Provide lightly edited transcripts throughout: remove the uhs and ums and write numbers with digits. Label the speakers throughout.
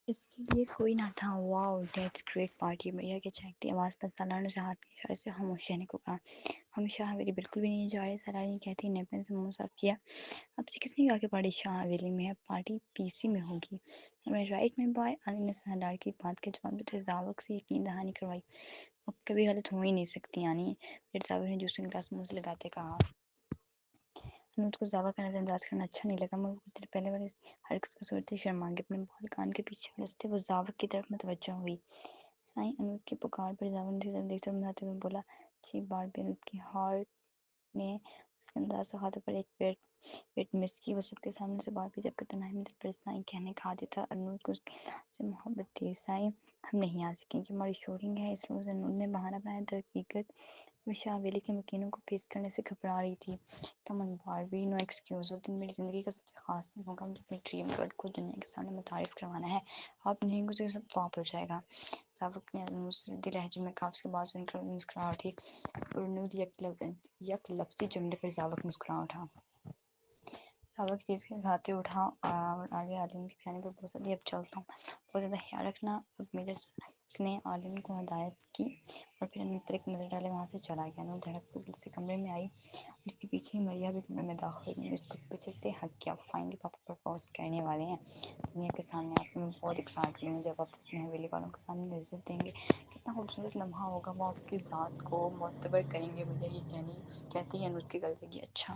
Speaker 1: اس کے لیے کوئی نہ تھا. واو دیٹس گریٹ پارٹی. بھیا کی چہکتی آواز پر سالار نے اسے ہاتھ کے اشارے سے خاموش رہنے کو کہا. ہمیشہ حویلی بالکل بھی نہیں جا رہے. سالار نے کہتی نیپن سے منہ صاف کیا. اب سے کس نے کہا کہ پارٹی شاہ حویلی میں ہے؟ پارٹی پی سی میں ہوگی. رائٹ میں بوائے. علی نے سالار کی بات کے جواب میں ذاوق سے یقین دہانی کروائی. اب کبھی غلط ہو ہی نہیں سکتی یعنی. پھر ذاوق نے جوس کا گلاس منہ سے لگاتے کہا. انوج کو ذاوق کا نظر انداز کرنا اچھا نہیں لگا مگر کچھ دیر پہلے والے حرکت کا صورت شرما کے اپنے بال کان کے پیچھے ہنستے وہ ذاوق کی طرف متوجہ ہوئی. سائیں انوج کی پکار پر ذاوق نے اسے دیکھ کر بناتے ہوئے بولا. چیپ بات بھی انوج کی ہارٹ نے اس کے انداز سے ہاتھوں پر ایک پیٹ مس کی. وہ سب کے سامنے سے بات بھی جب کہ تنہائی میں دل پر سائیں کہنے کا عادی تھا. انوج کو اس کے لحاظ سے محبت تھی. سائیں ہم نہیں آ سکیں کہ ہماری شورنگ ہے. اس روز انوج نے بہانہ بنایا. در حقیقت وہ شاہ حویلی کے مکینوں کو فیس کرنے سے گھبرا رہی تھی. کم آن باربی نو ایکسکیوز. وہ دن میری زندگی کا سب سے خاص دن ہوگا. مجھے اپنے ڈریم گرل کو دنیا کے سامنے متعارف کروانا ہے. آپ نہیں گزرے سب پاپ ہو جائے گا. ذاوق نے انوج سے سیدھے لہجے میں کہا. اس کے بعد سن کر مسکرا اٹھی اور انوج یک لفظی جملے پر ذاوق مسکرا اٹھا. ذاوق چیز کے کھاتے اٹھا اور آگے عالم کے کھانے پر بوسہ دیا. اب چلتا ہوں. بہت زیادہ خیال رکھنا. اب میرے نے عالم کو ہدایت کی اور پھر انوج پر ایک نظر ڈالے وہاں سے چلا گیا. انوج دھڑک دل سے کمرے میں آئی. اس کے پیچھے ہی مریا بھی کمرے میں داخل ہوئی. اس کو پیچھے سے ہگ کیا. فائنلی پاپا پرپوز کرنے والے ہیں دنیا کے سامنے. آپ میں بہت ایکسائٹڈ ہوں جب آپ اپنے حویلی والوں کے سامنے عزت دیں گے. کتنا خوبصورت لمحہ ہوگا. وہ آپ کی ذات کو معتبر کریں گے. مجھے یہ کہتی ہے انوج کی گل لگی. اچھا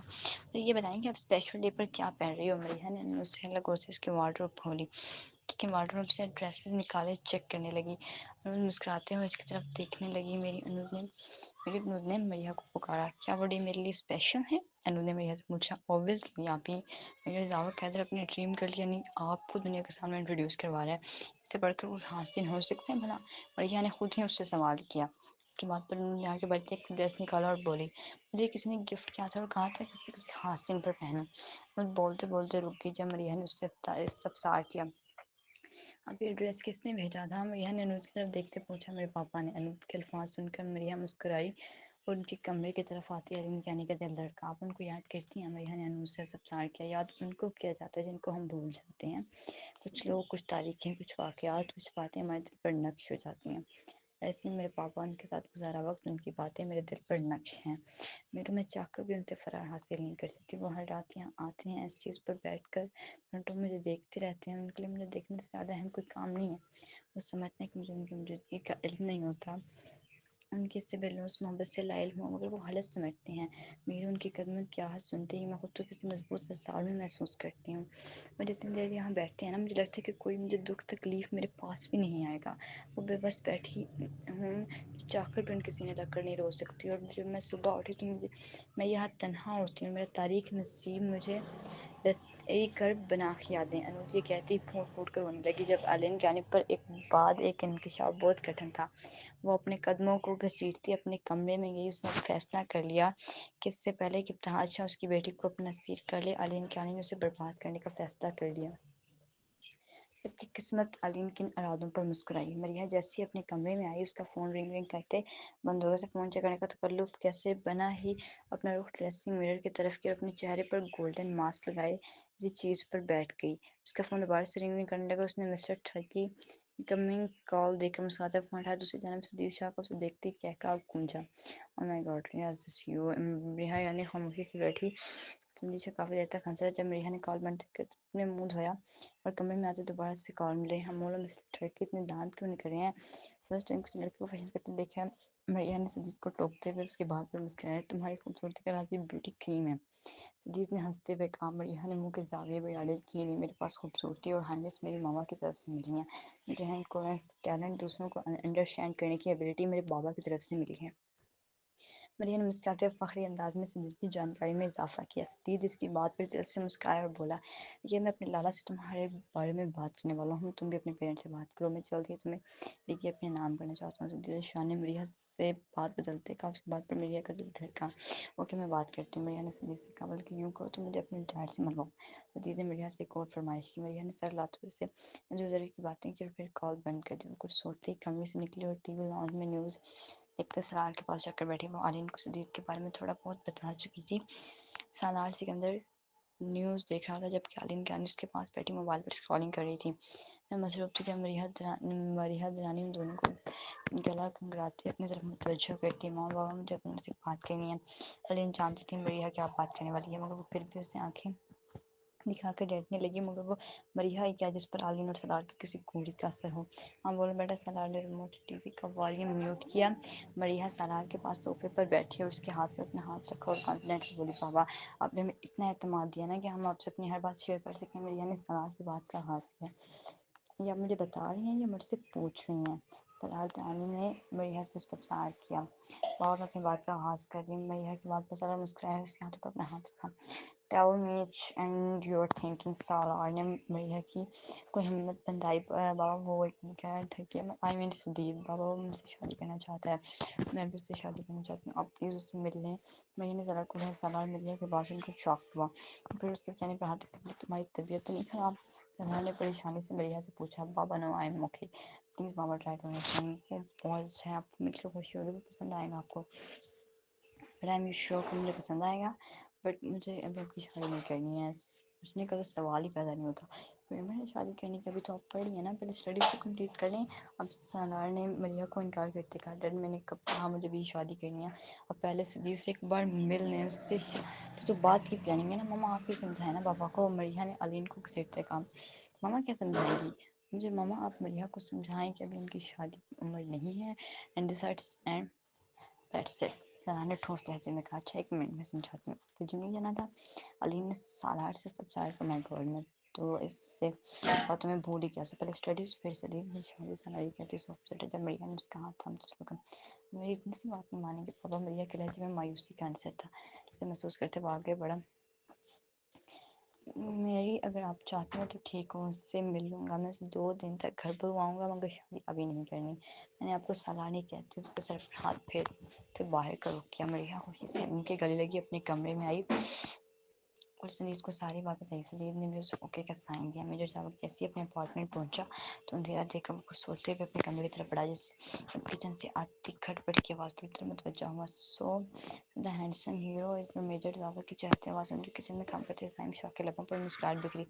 Speaker 1: یہ بتائیں کہ آپ اسپیشل ڈے پر کیا پہن رہی ہو؟ مریا نے انوج سے الگ سے اس کی وارڈروب کھولی. اس کے وارڈروب سے ڈریسز نکالے چیک کرنے لگی. انوج مسکراتے ہوئے اس کی طرف دیکھنے لگی. میری انوج نے مریا کو پکارا. کیا وہ ڈے میرے لیے اسپیشل ہے؟ انوج نے مریا سے پوچھا. اوبویسلی آپ ہی. میرے ذاوق حیدر اپنی ڈریم گرل یعنی آپ کو دنیا کے سامنے انٹروڈیوس کروا رہا ہے. اس سے بڑھ کر کوئی خاص دن ہو سکتے ہیں بھلا؟ مریا نے خود ہی اس سے سوال کیا. اس کے بعد پر انہوں نے آگے بڑھ کے ایک ڈریس نکالا اور بولی. مجھے کسی نے گفٹ کیا تھا اور کہا تھا کسی خاص دن پر پہنو. بولتے بولتے رک گئی جب مریا نے اس سے استفسار کیا. اب یہ ڈریس کس نے بھیجا تھا؟ مریا نے انوج کی طرف دیکھتے پوچھا. میرے پاپا نے. انوج کے الفاظ سن کر مریا مسکرائی اور ان کے کمرے کی طرف آتی عالم کہنے کا دل دھڑکا. آپ ان کو یاد کرتی ہیں؟ مریا نے انوج سے استفسار کیا. یاد ان کو کیا جاتا ہے جن کو ہم بھول جاتے ہیں. کچھ لوگ، کچھ تاریخیں، کچھ واقعات، کچھ باتیں ہمارے دل پر نقش ہو جاتی ہیں. ایسے ہی میرے پاپا ان کے ساتھ گزارا وقت، ان کی باتیں میرے دل پر نقش ہیں. میں چاہ کر بھی ان سے فرار حاصل نہیں کر سکتی. وہ ہر رات یہاں آتے ہیں اس چیز پر بیٹھ کر گھنٹوں مجھے دیکھتے رہتے ہیں. ان کے لیے مجھے دیکھنے سے زیادہ اہم کوئی کام نہیں ہے. وہ سمجھتے ہیں کہ مجھے ان کی موجودگی کا علم نہیں ہوتا. ان کی اس سے بے لوث محبت سے لائل ہوں مگر وہ غلط سمجھتے ہیں. میرے ان کے قدموں کی آواز سنتے ہی میں خود کو کسی مضبوط سسرال میں محسوس کرتی ہوں. وہ جتنی دیر یہاں بیٹھتے ہیں نا مجھے لگتا ہے کہ کوئی مجھے دکھ تکلیف میرے پاس بھی نہیں آئے گا. وہ بے بس بیٹھی ہوں چاہ کر بھی ان کسی نے لگ کر نہیں رو سکتی. اور جب میں صبح اٹھی تو میں یہاں تنہا ہوتی ہوں. میرا تاریخ نصیب مجھے رسائی کر بنا کے یادیں. انوج یہ کہتی پھوٹ پھوٹ کر رونے لگی. جب عالم کی جانب پر ایک انکشاف بہت کٹھن تھا. وہ اپنے قدموں کو گھسیٹتی اپنے کمرے میں گئی. اس نے فیصلہ کر لیا کہ اس سے پہلے کہ ابتہاج شاہ اس کی بیٹی کو اپنا اسیر کر لے عالم کیانی نے اسے برباد کرنے کا فیصلہ کر لیا. جبکہ قسمت عالم کے ان ارادوں پر مسکرائی. مریا جیسے ہی اپنے کمرے میں آئی اس کا فون رنگ رنگ کرتے بند ہو گیا. سے فون چیک کرنے کا تکلف کیسے بنا ہی اپنا رخ ڈریسنگ مرر کی طرف کیا اور اپنے چہرے پر گولڈن ماسک لگائے کسی چیز پر بیٹھ گئی. اس کا فون دوبارہ سے رنگ رنگ کرنے لگا. اس نے مسٹر ٹھرکی کمنگ کال دیکھ کر مسکراتا ہوا فون اٹھایا. دوسری جانب سدیش شاہ کو اسے دیکھتے ہی کہکا گونجا. او مائی گاڈ ریاض دس یو. مریا یعنی خاموشی سے بیٹھی. سدیش شاہ کافی دیر تک ہنسا. جب مریا نے کال بند کر اپنے منہ دھویا اور کمرے میں آتے دوبارہ سے کال ملے. ہم اور مسٹر ٹھرکی اتنے دانت کیوں نکل رہے ہیں؟ فرسٹ ٹائم کسی لڑکی کو پسند کرتے دیکھا. مریا نے سدیش کو ٹوکتے ہوئے اس کی بات پر مسکرایا. تمہاری خوبصورتی کا راز بھی بیوٹی کریم ہے. سدیش نے ہنستے ہوئے کہا. مریا نے منہ کے زاویے بڑھاڑے کیے. نہیں میرے پاس خوبصورتی اور ہائنس میری ماما کی طرف سے ملی ہیں. مجھے ہینڈ کولنس ٹیلنٹ دوسروں کو انڈرسٹینڈ کرنے کی ایبلٹی میرے بابا کی طرف سے ملی ہے. مریا نے مسکراتے ہوئے فخری انداز میں سدید کی جانکاری میں اضافہ کیا. سدید اس کی بات پر دل سے مسکرایا اور بولا. یہ میں اپنے لالا سے تمہارے بارے میں بات کرنے والا ہوں. تم بھی اپنے پیرنٹس سے بات کرو. میں جلد ہی تمہیں لے کے اپنے نام کرنا چاہتا ہوں. سدید شاہ نے مریا سے بات بدلتے کہا. اس کی بات پر مریا کا دل دھڑکا. اوکے میں بات کرتی ہوں. مریا نے سدید سے کہا. بلکہ یوں کرو تم مجھے اپنے ڈیڈ سے ملواؤ. سدید نے مریا سے ایک اور فرمائش کی. مریا نے سر ہلاتے ہوئے اسے ادھر کی باتیں کی اور پھر کال بند کر دی. وہ کچھ سوچتے ہی کمرے سے نکلی اور ٹی وی لاؤنج میں نیوز دیکھتے سالار کے پاس جا کر بیٹھی. وہ عالم کو سدید کے بارے میں تھوڑا بہت بتا چکی تھی. سالار سکندر نیوز دیکھ رہا تھا جبکہ عالم کے اس کے پاس بیٹھی موبائل پر اسکرولنگ کر رہی تھی. میں مصروف تھی کہ مریحہ درانی ان دونوں کو گلا کنگراتی اپنی طرف متوجہ کرتی. ماں بابا مجھے اپنے سے بات کرنی ہے. علین جانتی تھی مریحہ کیا بات کرنے والی ہے، مگر وہ پھر بھی اسے آنکھیں دکھا کر ڈرنے لگی. مگر وہ مریحہ ہی کیا جس پر علین اور سلار کے کسی گولی کا اثر ہو. ہاں بولو بیٹا. سلار نے ریموٹ ٹی وی کا والیوم میوٹ کیا. مریحہ سلار کے پاس صوفے پر بیٹھی اور اس کے ہاتھ پر اپنا ہاتھ رکھا اور کانفیڈنٹ سے بولی بابا آپ نے ہمیں اتنا اعتماد دیا نا کہ ہم آپ سے اپنی ہر بات شیئر کر سکیں. مریحہ نے سلار سے بات کا آغاز کیا. یہ آپ مجھے بتا رہی ہیں یا مجھ سے پوچھ رہی ہیں؟ سلار دانی نے مریحہ سے استفسار کیا. بابا اپنی بات کا آغاز کر رہی. مریحہ کی بات پر سلار مسکرایا، اس کے ہاتھ پر اپنا ہاتھ رکھا. Tell me each and you are thinking. Salar نے مریحہ کی کوئی ہمت بندھائی. بابا وہ کہہ تھکی آئی مین سدید. بابا وہ مجھ سے شادی کرنا چاہتا ہے. میں بھی اس سے شادی کرنا چاہتی ہوں. آپ پلیز اس سے مل لیں. مریحہ نے سلار کو سالار مریحہ کے بات سن کر شاک ہوا. پھر اس کے چہرے پر ہاتھ رکھتے بولی تمہاری طبیعت تو نہیں خراب؟ سلار نے پریشانی سے مریحہ سے پوچھا. بابا نو آئی ایم اوکے. پلیز بابا ٹرائی ٹو انڈرسٹینڈ. بہت اچھا ہے. آپ کو میری خوشی ہوگی. وہ پسند آئے گا آپ کو. بٹ آئی ایم شیور کہ مجھے پسند آئے گا. بٹ مجھے ابھی آپ کی شادی نہیں کرنی ہے. پوچھنے کا تو سوال ہی پیدا نہیں ہوتا. میں نے شادی کرنے کی ابھی تو آپ پڑھ لی ہے نا، پہلے اسٹڈیز تو کمپلیٹ کر لیں. اب سالار نے مریحہ کو انکار کرتے کہا ڈیڈ میں نے کب کہا مجھے بھی شادی کرنی ہے. اب پہلے سدید سے ایک بار مل لیں. اس سے تو بات کی پلاننگ ہے نا. ماما آپ ہی سمجھائیں نا بابا کو. مریحہ نے علین کو گھسیٹتے کہا. ماما کیا سمجھائیں گی مجھے؟ ماما آپ مریحہ کو سمجھائیں کہ ابھی ان کی شادی کی عمر نہیں ہے. And that's it. سالار نے ٹھوس لہجے میں کہا. اچھا ایک منٹ میں سمجھاتی ہوں. تجھے نہیں جانا تھا؟ علین نے سالار سے استفسار کیا. مائی گاڈ میں تو اس سے باتوں میں بھول ہی گیا. سو پہلے اسٹڈیز پھر سدید میں شادی. سالار یہ کہتی سو سے جب مریحہ نے اس کا ہاتھ تھام تو میری اتنی سی بات نہیں مانیں گے. بابا مریحہ کے لہجے میں مایوسی کا عنصر تھا. جسے محسوس کرتے وہ آگے بڑھا. میری اگر آپ چاہتے ہیں تو ٹھیک ہو، اس سے مل لوں گا. میں 2 دن تک گھر بلواؤں گا مگر شادی ابھی نہیں کرنی. میں نے آپ کو سالار نہیں کہتی. اس کے سر پر ہاتھ پھر باہر کا رخ کیا. مریحہ خوشی سے ان کے گلے لگی اپنے کمرے میں آئی اور سدید کو ساری بات بتائی. سدید نے بھی اسے اوکے کا سائن دیا. میجر صاحب جیسے اپنے اپارٹمنٹ پہنچا تو اندھیرا دیکھ کر وہ سوتے ہوئے اپنے کمرے کی طرف بڑھا. جب کچن سے آتی کھٹ پٹ کی آواز پوری طرح متوجہ ہوا. سو دا ہینڈسم ہیرو از میجر صاحب کی چہتی آواز سن کے کچن میں کام کرتے سائم شاہ کے لبوں پر مسکراہٹ بکھری.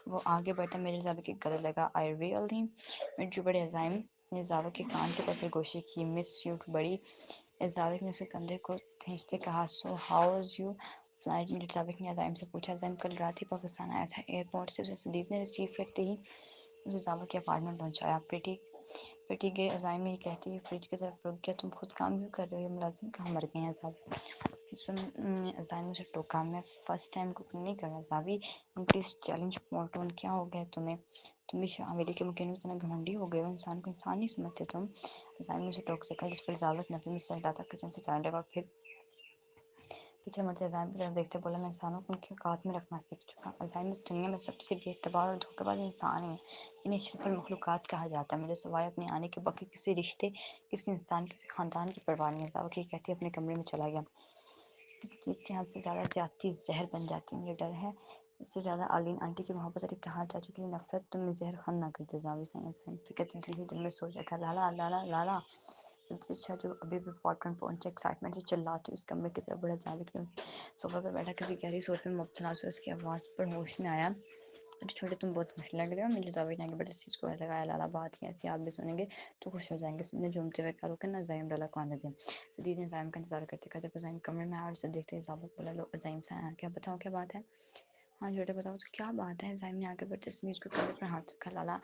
Speaker 1: وہ آگے بڑھتا میجر صاحب کے گلے لگا. آئی ریئلی جو بڑے عزائم نے زاوق کے کان کے پاس گوشی کی. مس سیوٹ بڑی زاوق نے اسے کندھے کو کھینچتے کہا. So how is you flight? Major صاحب نے عزائم سے پوچھا. عزائم کل رات ہی پاکستان آیا تھا. ایئرپورٹ سے اسے سدید نے ریسیو کرتے ہی اسے زاوق کے اپارٹمنٹ پہنچایا. پریٹی گئے. عزائم نے یہ کہتے ہی فریج کی طرف رک گیا. تم خود کام کیوں کر رہے ہو؟ ملازم کہاں مر گئے ہیں صاحب؟ اس پر عزائم سے ٹوکا. میں فرسٹ ٹائم کوکنگ نہیں کر رہا صاحبی. Please challenge مورٹون. کیا ہو گیا تمہیں؟ تم بھی حویلی کے مکینوں کی طرح گھمنڈی ہو گئے ہو. انسان کو انسان نہیں سمجھتے تم؟ عزائم نے اسے ٹوک سے کہا. جس پر زاوق نفی میں سر ڈالا. کچن سے چلنے لگا اور پھر پیچھے مڑتے عزائم کی طرف دیکھتے بولا. میں انسانوں کو ان کی اوقات میں رکھنا سیکھ چکا. عزائم اس دنیا میں سب سے بے اعتبار اور دھوکے باز انسان ہیں. انہیں اشرف المخلوقات کہا جاتا ہے. میرے سوائے اپنے آنے کے باقی کسی رشتے، کسی انسان، کسی خاندان کی پرواہ نہیں ہے. زاوق یہ کہتے اپنے کمرے میں چلا گیا. کسی چیز کے حد سے زیادہ زیادتی زہر بن جاتی ہے. مجھے ڈر ہے اس سے زیادہ علین آنٹی کی محبت اور ابتحال چاچو کے لیے نفرت. تم میں زہر خند نہ کرتے جاوید. فکر دل ہی دل میں سوچ رہا تھا. لالا لالا لالا. سب سے اچھا جو ابھی بھی اپارٹمنٹ پہنچے ایکسائٹمنٹ سے چلاتے اس کمرے کی طرف بڑا. زاوق نے صوفہ پر بیٹھا کسی گہری سوچ میں مبتلا سے اس کی آواز پر ہوش میں آیا. چھوٹے تم بہت خوش لگ رہے ہو. میرے زاوید نے آگے بڑے اس چیز کو لگایا. لالا بات ہی ایسی آپ بھی سنیں گے تو خوش ہو جائیں گے. سب نے جھومتے ہوئے کہا. رکن نہ عزائم لالا کو آنے دیں. سدید نے عزائم کا انتظار کرتے کہا. جب عزائم کمرے میں آیا اور اسے دیکھتے ہی زاوق بولا. لو عزائم سے آیا کیا؟ بتاؤ کیا بات ہے؟ ہاں چھوٹے بتاؤ تو کیا بات ہے؟ عزائم نے آگے بڑھتے سدید کو کندھے پر ہاتھ رکھا. Lala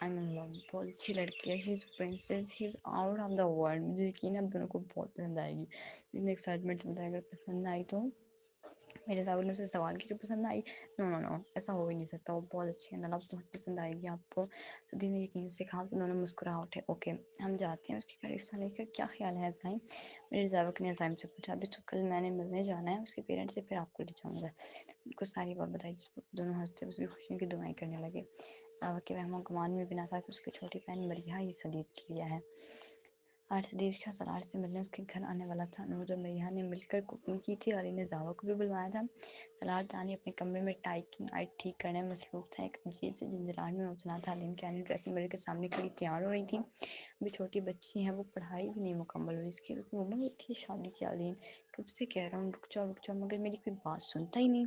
Speaker 1: I am in love. بہت اچھی لڑکی ہے. She is princess. She is out of the world. مجھے یقین ہے اب دونوں کو بہت پسند آئے گی. اتنے ایکسائٹمنٹ سے بتایا. اگر پسند آئی تو میرے صاحب نے اسے سوال کیا کہ پسند آئی. نو نو نو ایسا ہو ہی نہیں سکتا. وہ بہت اچھی ہے. لالا بہت پسند آئے گی آپ کو. سدید نے یقین سے کہا. انہوں نے مسکرا اٹھے. اوکے ہم جاتے ہیں. اس کی قریب سے لے کر کیا خیال ہے عزائم؟ میرے زاوق نے عزائم سے پوچھا. ابھی تو کل میں نے ملنے جانا ہے اس کے پیرنٹس سے. پھر آپ کو لے جاؤں گا. ان کو ساری بات بتائی. جس پر دونوں ہنستے اس کی خوشیوں کی دعائیں کرنے لگے. زاوق کے وہم و گمان میں بھی نہ تھا کہ اس کی چھوٹی بہن مریحہ ہی سدید کے لیے ہے. آج سدید کا سالار سے ملنے اس کے گھر آنے والا تھا. نور اور مریحہ نے مل کر کوکنگ کی تھی. علین نے زاوق کو بھی بلوایا تھا. سالار دانی اپنے کمرے میں ٹائی کی نائٹ ٹھیک کرنے میں مصروف تھا. ایک عجیب سے جھنجھلاہٹ میں مبتلا تھا. علین کی آنی ڈریسنگ میرر کے سامنے کھڑی تیار ہو رہی تھی. ابھی چھوٹی بچی ہے. وہ پڑھائی بھی نہیں مکمل ہوئی. اس کی عمر ہوتی ہے شادی کی. علین کب سے کہہ رہا ہوں رک جاؤ رک جاؤ مگر میری کوئی بات سنتا ہی نہیں.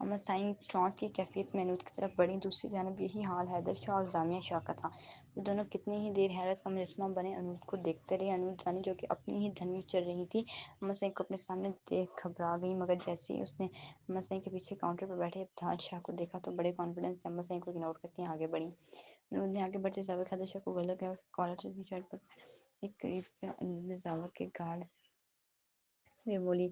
Speaker 1: اما سائن ٹرانس کی کیفیت میں انود کی طرف بڑھی، دوسری جانب یہی حال حیدر شاہ اور جامعہ شاہ کا تھا۔ وہ دونوں کتنی ہی دیر حیرت کا مجسمہ بنے انود کو دیکھتے رہے۔ انود رانی جو کہ اپنی ہی دھن میں چل رہی تھی، اما سائن کو اپنے سامنے دیکھ گھبرا گئی، مگر جیسے ہی اس نے اما سائن کے پیچھے کاؤنٹر پر بیٹھے ابتہاج شاہ کو دیکھا تو بڑے کانفیڈنس سے اما سائن کو اگنور کرتی آگے بڑھی۔ انود نے آگے بڑھتے ذوق حیدر شاہ کو گلے لگایا اور کالر سے شرٹ پر ایک قریب کیا۔ انود نے ذوق کے گال سے بولی،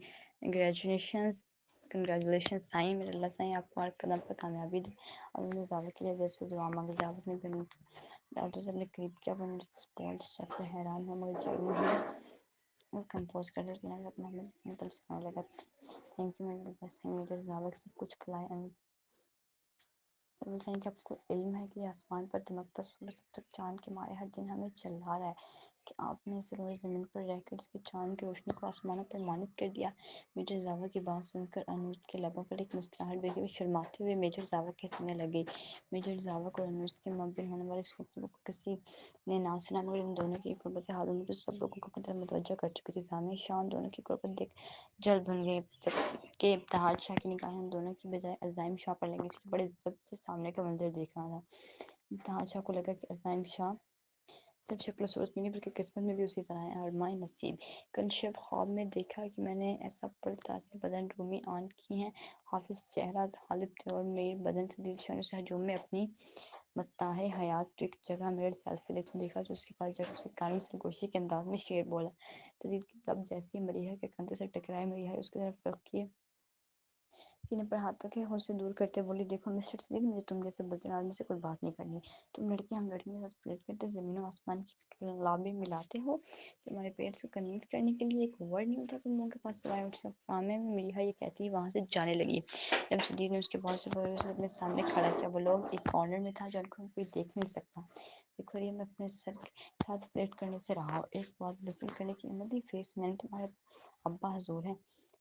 Speaker 1: کنگریچولیشن سائن، میرے اللہ سائن آپ کو ہر قدم پر کامیابی دے۔ اور انہوں نے ذوق کے لیے دل سے دعا مانگی۔ ذوق نے بھی ڈاکٹر سے اپنے قریب کیا، وہ رسپانس چیک پر حیران ہوا، مگر جب وہ کمپوز کر رہے تھے اپنا سمپل سنانے لگا، تھینک یو میرے اللہ سائن، میجر ذوق سب کچھ بھلائے۔ سائن کہ آپ کو علم ہے کہ آسمان پر دمکتا سورج اب تک چاند کے مارے ہر دن ہمیں چلا رہا ہے کہ آپ نے اسے روز زمین پر رہ کر اس کی چاند کی روشنی کو آسمانوں پر مانند کر دیا۔ میجر ذوق کی بات سن کر انود کے لبوں پر ایک مسکراہٹ بکھی، وہ شرماتے ہوئے میجر ذوق کے سامنے لگ گئی۔ میجر ذوق اور انود کے مابین ہونے والے اس گفتگو کو کسی نے نہ سنا، مگر ان دونوں کی قربت حال انود سب لوگوں کو اپنی طرف متوجہ کر چکی تھی۔ جامعہ شاہ ان دونوں کی قربت دیکھ جل بھن گئی، جبکہ ابتہاج شاہ کی نگاہیں ان دونوں کی بجائے عزائم شاہ پر لگی، جو بڑے ضبط سے سامنے کا منظر دیکھ رہا تھا۔ ابتہاج شاہ کو لگا کہ عزائم شاہ صرف شکل و صورت میں نہیں بلکہ قسمت میں بھی اسی طرح ہے۔ ارمائے نصیب، کل شب خواب میں دیکھا کہ میں نے ایسا پرتاثر بدن رومی آن کی ہیں، حافظ چہرہ غالب تھے اور میرے بدن تبدیل شان سے ہجوم میں اپنی متاع حیات تو ایک جگہ میرے سیلفی لیتے دیکھا جو اس کے پاس جب اسے کان میں سرگوشی کے انداز میں شعر بولا۔ تدید کی تب جیسے ہی مریحہ کے کندھے سے ٹکرائے، مریحہ اس کی طرف رخ کیے، سینے پر ہاتھ رکھے، ہونٹ سے دور کرتے بولی، دیکھو مسٹر سدیق، مجھے تم جیسے بدترین آدمی سے کوئی بات نہیں کرنی۔ تم لڑکیاں ہم لڑکیوں کے ساتھ فلرٹ کرتے زمین و آسمان کی لابیں ملاتے ہو، تمہارے پیرنٹس کو کنوینس کرنے کے لیے ایک ورڈ نہیں ہوتا تم لوگوں کے پاس سوائے اٹھ فامے میں۔ مریحہ یہ کہتی وہاں سے جانے لگی۔ جب سدیق نے اس کے بہت سے اسے اپنے سامنے کھڑا کیا، وہ لوگ ایک کارنر میں تھا جن کو کوئی دیکھ نہیں سکتا۔ دیکھو ریم اپنے سر کے ساتھ فلرٹ کرنے سے رہا، ایک بات بسل کرنے کی ہمت دی، فیس میں نے تمہارے ابا حضور ہیں،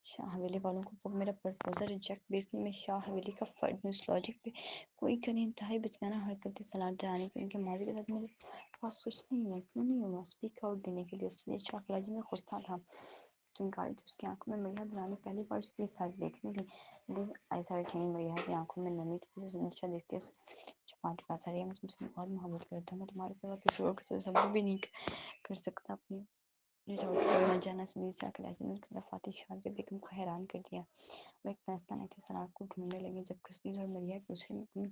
Speaker 1: شاہ حویلی والوں کو میرا پرپوزل ریجیکٹ، بیسلی میں شاہ حویلی کا فرد ہوں، اس لاجک پہ کوئی کرے انتہائی بچگانہ حرکت سلام دہانی کی، ان کے ماضی کے ساتھ میرے پاس کچھ نہیں ہے، کیوں نہیں ہوا اسپیک آؤٹ دینے کے لیے۔ سدیش شاہ کلاجی میں غصہ تھا، چنگاری تھی اس کی آنکھوں میں۔ مریحہ درانی پہلی بار اس کی سائڈ دیکھنے تھی، دل آئی سائڈ نہیں، مریحہ کی آنکھوں میں نمی تھی جسے سدیش شاہ دیکھتے چپاٹ کا تھا۔ میں تم سے بہت محبت کرتا ہوں، میں تمہارے سوا کسی اور کو تصور بھی نہیں کر سکتا اپنی جانا۔ سدیش شاہ کلاجی نے خلافاتی شاہ بیگم کو حیران کر دیا، وہ ایک فیصلہ نہیں تھے، سراغ کو ڈھونڈنے لگے، جب کشمیر اور مریحہ کے دوسرے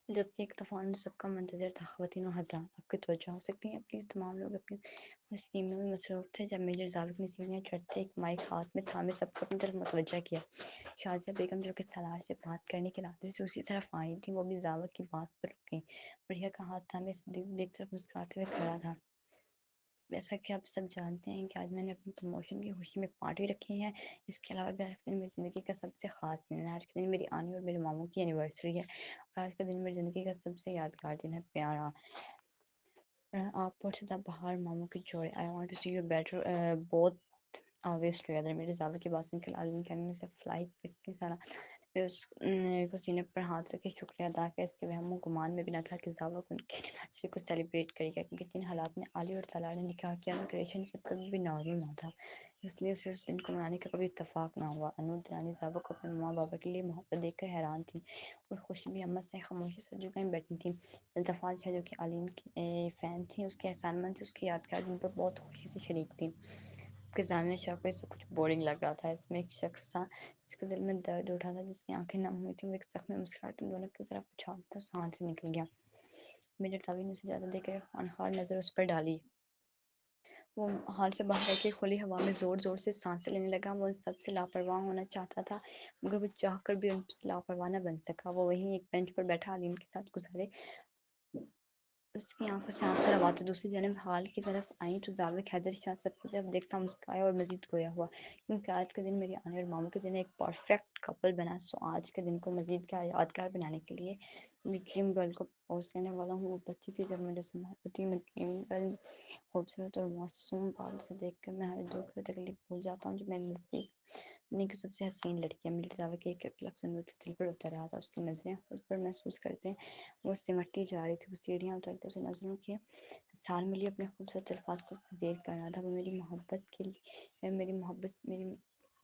Speaker 1: جبکہ ایک طوفان سب کا منتظر تھا۔ خواتین و حضرات، آپ کی توجہ ہو سکتی ہے پلیز، تمام لوگ اپنی مشقینوں میں مصروف تھے جب میجر ذوق نے سیڑھیاں چڑھتے ایک مائک ہاتھ میں تھامے سب کو اپنی طرف متوجہ کیا۔ شازیہ بیگم جو کہ سالار سے بات کرنے کے ارادے سے اسی طرف آئی تھی، وہ بھی ذوق کی بات پر رک گئی۔ مریحہ کا ہاتھ تھامے صدیق بھی ایک طرف مسکراتے ہوئے کھڑا تھا۔ جیسا کہ آپ سب جانتے ہیں کہ آج میں نے اپنی پروموشن کی خوشی میں پارٹی رکھی ہے، اس کے علاوہ بھی آج کا دن میری زندگی کا سب سے خاص دن ہے۔ آج کا دن میری آنی اور میرے ماموں کی اینیورسری ہے، اور آج کا دن میری زندگی کا سب سے یادگار دن ہے۔ پیارا آپ اور سدا بہار ماموں کے جوڑے، I want to see you better both always together۔ میرے ذوق کی بات سن کے لالین کہنے سے فلائی کس کی سارا میں اس کو سینے پر ہاتھ رکھے شکریہ ادا کیا۔ اس کے وہم و گمان میں بھی نہ تھا کہ ذوق ان کی اینیورسری کو سیلیبریٹ کرے گا، کیونکہ جن حالات میں علی اور سالار نے نکاح کیا، ان کا ریلیشن شپ کبھی بھی نارمل نہ تھا، اس لیے اسے اس دن کو منانے کا کبھی اتفاق نہ ہوا۔ انود رانی ذوق کو اپنے ماں بابا کے لیے محبت دیکھ کر حیران تھی، اور خوشی بھی امت سے خاموشی سے جو کہیں بیٹھی تھی۔ التفات شاہ جو کہ عالین کی فین تھی، اس کے احسان مند تھی، اس کی یادگار دن پر بہت خوشی سے شریک تھی۔ کہ جامعہ شاہ کو یہ سب کچھ بورنگ لگ رہا تھا، اس میں ایک شخص تھا جس کے دل میں درد اٹھا تھا، جس کی آنکھیں نم ہوئی تھیں، وہ ایک زخمی مسکراہٹ ان دونوں کی طرف اچھالتا اس ہاتھ سے نکل گیا۔ میجر ذوق نے اسے زیادہ دیکھ کر خونخوار نظر اس پر ڈالی، وہ ہال سے باہر آ کے کھلی ہوا میں زور زور سے سانسیں لینے لگا۔ وہ ان سب سے لاپرواہ ہونا چاہتا تھا، مگر وہ چاہ کر بھی ان سے لاپرواہ نہ بن سکا۔ وہ وہیں ایک بینچ پر بیٹھا عالین کے ساتھ گزارے، اس کی آنکھوں سے آنسو رواتے دوسری جانب ہال کی طرف آئیں تو ذوق حیدر شاہ سب کی طرف دیکھتا مسکرایا اور مزید گویا ہوا، کیونکہ آج کا دن میری آنے اور ماموں کے دن ایک پرفیکٹ کپل بنا، سو آج کے دن کو مزید کیا یادگار بنانے کے لیے میں ڈریم گرل کو پروپوز کرنے والا ہوں۔ وہ بچی تھی جب میرے سامنے ہوتی، میں ڈریم گرل خوبصورت اور معصوم بال سے دیکھ کر میں ہر دکھ اور تکلیف بھول جاتا ہوں جو میرے نزدیک دنیا کی سب سے حسین لڑکی ہے۔ میرے ذوق کے ایک ایک لفظ انود کے دل پر اتر رہا تھا، اس کی نظریں خود پر محسوس کرتے وہ سمٹتی جا رہی تھی، وہ سیڑھیاں اترتے اسے نظروں کے سال میں لیے اپنے خوبصورت الفاظ کو زیر کر رہا تھا۔ وہ میری محبت کے لیے میری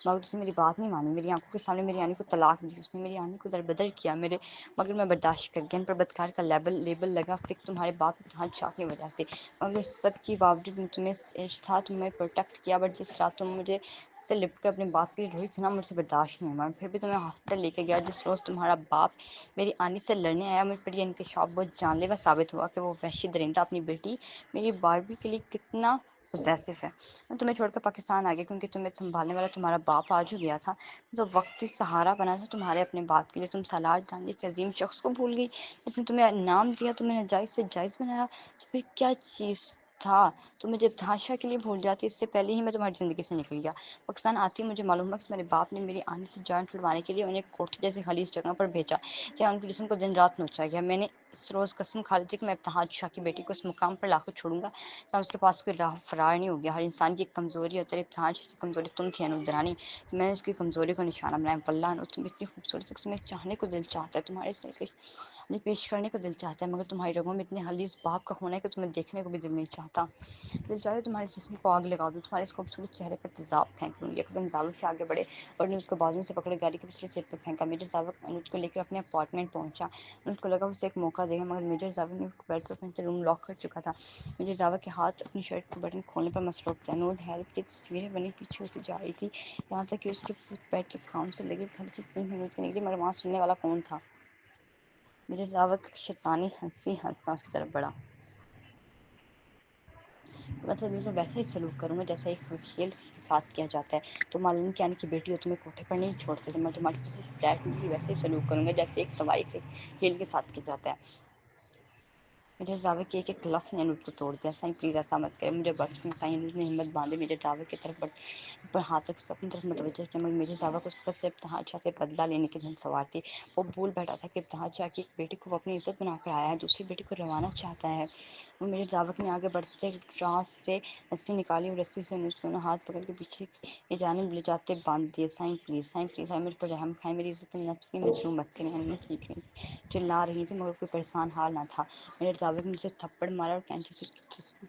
Speaker 1: مگر اس نے میری بات نہیں مانی، میری آنکھوں کے سامنے میری آنی کو طلاق دی، اس نے میری آنی کو دربدر کیا مگر میں برداشت کر گیا، ان پر بدکار کا لیبل لگا، فکر تمہارے باپ امتحان شاہ کی وجہ سے، مگر اس سب کی باوجود میں تمہیں تھا، تمہیں پروٹیکٹ کیا، بٹ جس رات تم مجھے سے لپٹ کر اپنے باپ کے لیے روئی تھی نا، مجھ سے برداشت نہیں ہوا، پھر بھی تمہیں ہاسپٹل لے کے گیا، جس روز تمہارا باپ میری آنی سے لڑنے آیا، مجھ پر یہ انکشاف بہت جان لیوا ثابت ہوا کہ وہ وحشی درندہ اپنی بیٹی میری باربی کے لیے کتنا پوزیسو ہے۔ میں تمہیں چھوڑ کر پاکستان آ گیا کیونکہ تمہیں سنبھالنے والا تمہارا باپ آ ہو گیا تھا، تو وقتی سہارا بنا تھا تمہارے اپنے باپ کے لیے، تم سالار دانی سے عظیم شخص کو بھول گئی جس نے تمہیں نام دیا، تمہیں ناجائز سے جائز بنایا، تو پھر کیا چیز تھا تمہیں جب تحاشا کے لیے بھول جاتی، اس سے پہلے ہی میں تمہاری زندگی سے نکل گیا۔ پاکستان آتی مجھے معلوم ہے کہ تمہارے باپ نے میری آنی سے جان چھڑوانے کے لیے انہیں کوٹھی جیسی خلیج جگہ پر بھیجا، جہاں ان کے جسم کو دن رات نوچا گیا۔ میں نے اس روز قسم کھا لی تھی کہ میں ابتہاج شاہ کی بیٹی کو اس مقام پر لا کر چھوڑوں گا جہاں اس کے پاس کوئی راہ فرار نہیں ہو گیا۔ ہر انسان کی ایک کمزوری ہوتی ہے، ابتہاج کی کمزوری تم تھی انوپ درانی، تو میں نے اس کی کمزوری کو نشانہ بنایا۔ واللہ انوپ تم اتنی خوبصورت ہو کہ تمہیں چاہنے کو دل چاہتا ہے، تمہارے سر پیش کرنے کو دل چاہتا ہے، مگر تمہاری رگوں میں اتنے خلیز باپ کا خون ہے کہ تمہیں دیکھنے کو بھی دل نہیں چاہتا۔ دل چاہتا ہے تمہارے جسم کو آگ لگا دوں، تمہارے اس خوبصورت چہرے پر تیزاب پھینک لوں۔ یکدم زاوق سے آگے بڑھے اور نے اس کو بازو سے پکڑے گاڑی کے پچھلے سیٹ پر پھینکا۔ میجر زاوق انوج کو لے کر اپنے اپارٹمنٹ پہنچا، انوج کو لگا اسے ایک موقع دے گا، مگر میجر زاوق نے بیڈ پر پہنچے روم لاک کر چکا تھا۔ میجر زاوق کے ہاتھ اپنی شرٹ کے بٹن کھولنے پر مصروف تھے۔ انوج حیرت کی تصویریں بنی پیچھے اسے جا رہی تھی، یہاں تک کہ اس کے بیڈ کے کام سے لگی گھر کی پینٹ انوج کی نکلی، مگر وہاں سننے والا کون تھا؟ میجر زاوق شیطانی ہنسی ہنستا اس کی طرف بڑھا۔ مطلب میں ویسا ہی سلوک کروں گا جیسا ایک کھیل کے ساتھ کیا جاتا ہے، تو معلوم کیا نہیں کہ بیٹی ہو تمہیں کوٹھے پر نہیں چھوڑتے تھے، میں تمہارے فلیٹ میں بھی ویسا ہی سلوک کروں گا جیسے ایک طوائف کھیل کے ساتھ کیا جاتا ہے۔ میجر زاوق کے ایک لفظ نے انوج کو توڑ دیا۔ سائیں پلیز ایسا مت کرے، مجھے بخش دیں سائیں۔ انوج نے ہمت باندھے میجر زاوق کی طرف پر ہاتھ رکھ اپنی طرف متوجہ کیا، مگر میجر زاوق اس وقت سے ابتہاج شاہ سے بدلہ لینے کی دھن سوار تھی۔ وہ بھول بیٹھا تھا کہ ابتہاج شاہ کی ایک بیٹی کو وہ اپنی عزت بنا کر آیا ہے، دوسری بیٹی کو روانہ چاہتا ہے۔ وہ میجر زاوق نے آگے بڑھتے راز سے رسی نکالی اور رسی سے انوج دونوں ہاتھ پکڑ کے پیچھے کی جانب لے جاتے باندھ دیے۔ سائیں پلیز، سائیں پلیز، سائیں مجھ پر رحم کھائیں، میری عزت نفس کی مجروح مت کریں۔ انوج چیخ رہی تھی، چلا رہی تھی، مگر کوئی پریشان حال نہ تھا۔ میجر زاوق نے مجھے تھپڑ مارا اور کینچی سے اس کی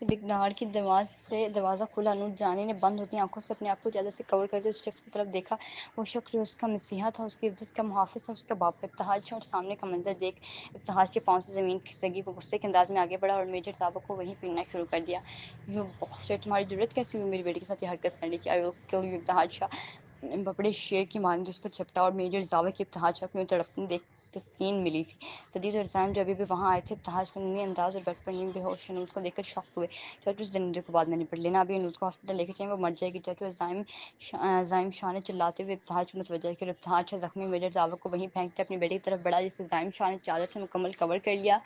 Speaker 1: بگداڑ کی دروازہ کھلا، انوج درانی نے بند ہوتی آنکھوں سے اپنے آپ کو زیادہ سے کور کرتے اس شخص کی طرف دیکھا۔ وہ شخص جو اس کا مسیحا تھا، اس کی عزت کا محافظ تھا، اس کا باپ۔ ابتہاج اور سامنے کا منظر دیکھ ابتہاج کے پاؤں سے زمین کھسک گئی، وہ غصے کے انداز میں آگے بڑھا اور میجر زاوق کو وہیں پیٹنا شروع کر دیا۔ یو باسٹرڈ، تمہاری ضرورت کیسی ہوئی میری بیٹی کے ساتھ یہ حرکت کرنے کی؟ ابتہاج شاہ بپڑے شیر کی مانند جس پر جھپٹا اور میجر زاوق کی ابتہاج شاہ کو تڑپتی دیکھ تسکین ملی تھی۔ سدید اور رضائم جو ابھی بھی وہاں آئے تھے، ابتہاج کے ننھے انداز اور بیڈ پر نیم بے ہوش انوج کو دیکھ کر شاک ہوئے۔ چاچو اس زندے کو بعد میں نپٹ لینا، ابھی انوج کو ہاسپٹل لے کے چاہیے، وہ مر جائے گی چاچو۔ زائم شاہ نے چلاتے ہوئے ابتہاج کو متوجہ کیا اور ابتہاج شاہ زخمی میجر زاوق کو وہیں پھینک کر اپنی بیٹی کی طرف بڑھا، جسے زائم شاہ نے چادر سے مکمل کور کر لیا۔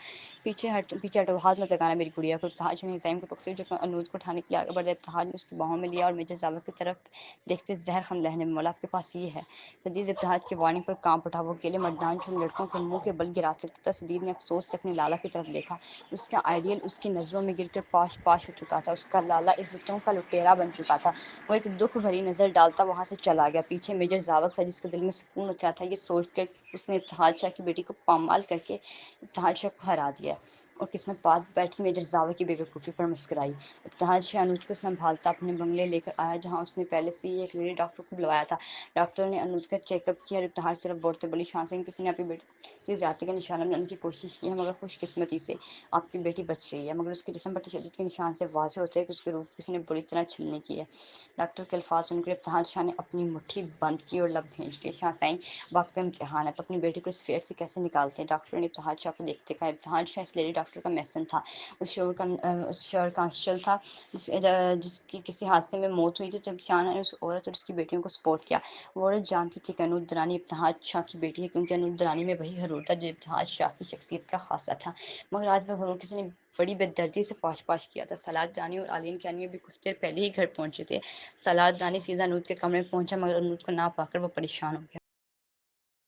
Speaker 1: پیچھے ہٹو، ہاتھ مت لگانا میری گڑیا کو۔ ابتہاج نے زائم کو ٹوکتے ہوئے انوج کو اٹھانے کے لیے آگے بڑھا، ابتہاج نے اس کی باہوں میں لیا اور میجر زاوق کی طرف دیکھتے زہر خند لہنے میں مولا آپ کے پاس یہ ہے۔ سدید ابتہاج کی وارننگ پر کانپ اٹھا، وہ اکیلے مردان جو لڑکوں کے منہ کے بل گرا سکتا تھا۔ سدید نے افسوس سے اپنی لالا کی طرف دیکھا، اس کا آئیڈیل اس کی نظروں میں گر کر پاش پاش ہو چکا تھا، اس کا لالا عزتوں کا لٹیرا بن چکا تھا۔ وہ ایک دکھ بھری نظر ڈالتا وہاں سے چلا گیا۔ پیچھے میجر زاوق تھا جس کے دل میں سکون اترا تھا، یہ سوچ کر اس نے ابتہاج شاہ کی بیٹی کو پامال کر کے ابتہاج شاہ کو ہرا دیا، اور قسمت پاس بیٹھی میجر زاوق کی بے وقوفی پر مسکرائی۔ ابتہاج شاہ انوج کو سنبھالتا اپنے بنگلے لے کر آیا، جہاں اس نے پہلے سے ہی ایک لیڈی ڈاکٹر کو بلوایا تھا۔ ڈاکٹر نے انوج کا چیک اپ کیا اور ابتہاج کی طرف بڑھتے بولی، شان سنگھ، کسی نے اپنی بیٹی کی زیادتی کا نشانہ بنانے کی کوشش کی ہے، مگر خوش قسمتی سے آپ کی بیٹی بچ رہی ہے، مگر اس کے جسم پر تشدد کے نشان سے واضح ہوتے ہیں کہ اس کی روح کسی نے بری طرح چھلنی کی ہے۔ ڈاکٹر کے الفاظ سن کر ابتہاج شاہ نے اپنی مٹھی بند کی اور لب بھیج دیے۔ شاہ سائیں، وقت کا امتحان ہے، اپنی بیٹی کو اس فیئر سے کیسے نکالتے ہیں؟ ڈاکٹر نے ابتہاج شاہ کو دیکھتے کہا۔ ابتہاج شاہ اس لیڈی ڈاکٹر کا میسن تھا، اس شور کانسٹیبل تھا جس کی کسی حادثے میں موت ہوئی تھی، جب شاہ نے اس عورت اور اس کی بیٹیوں کو سپورٹ کیا۔ وہ عورت جانتی تھی کہ انوج درانی ابتہاج شاہ کی بیٹی ہے، کیونکہ انوج درانی میں وہی غرور تھا جو ابتہاج شاہ کی شخصیت کا خاصہ تھا، مگر آج وہ غرور کسی نے بڑی بے دردی سے پاش پاش کیا تھا۔ سالار دانی اور عالین کی انیہ بھی کچھ دیر پہلے ہی گھر پہنچے تھے۔ سالار دانی سیدھا انوج کے کمرے میں پہنچا، مگر انوج کو نہ پا کر وہ پریشان ہو گیا۔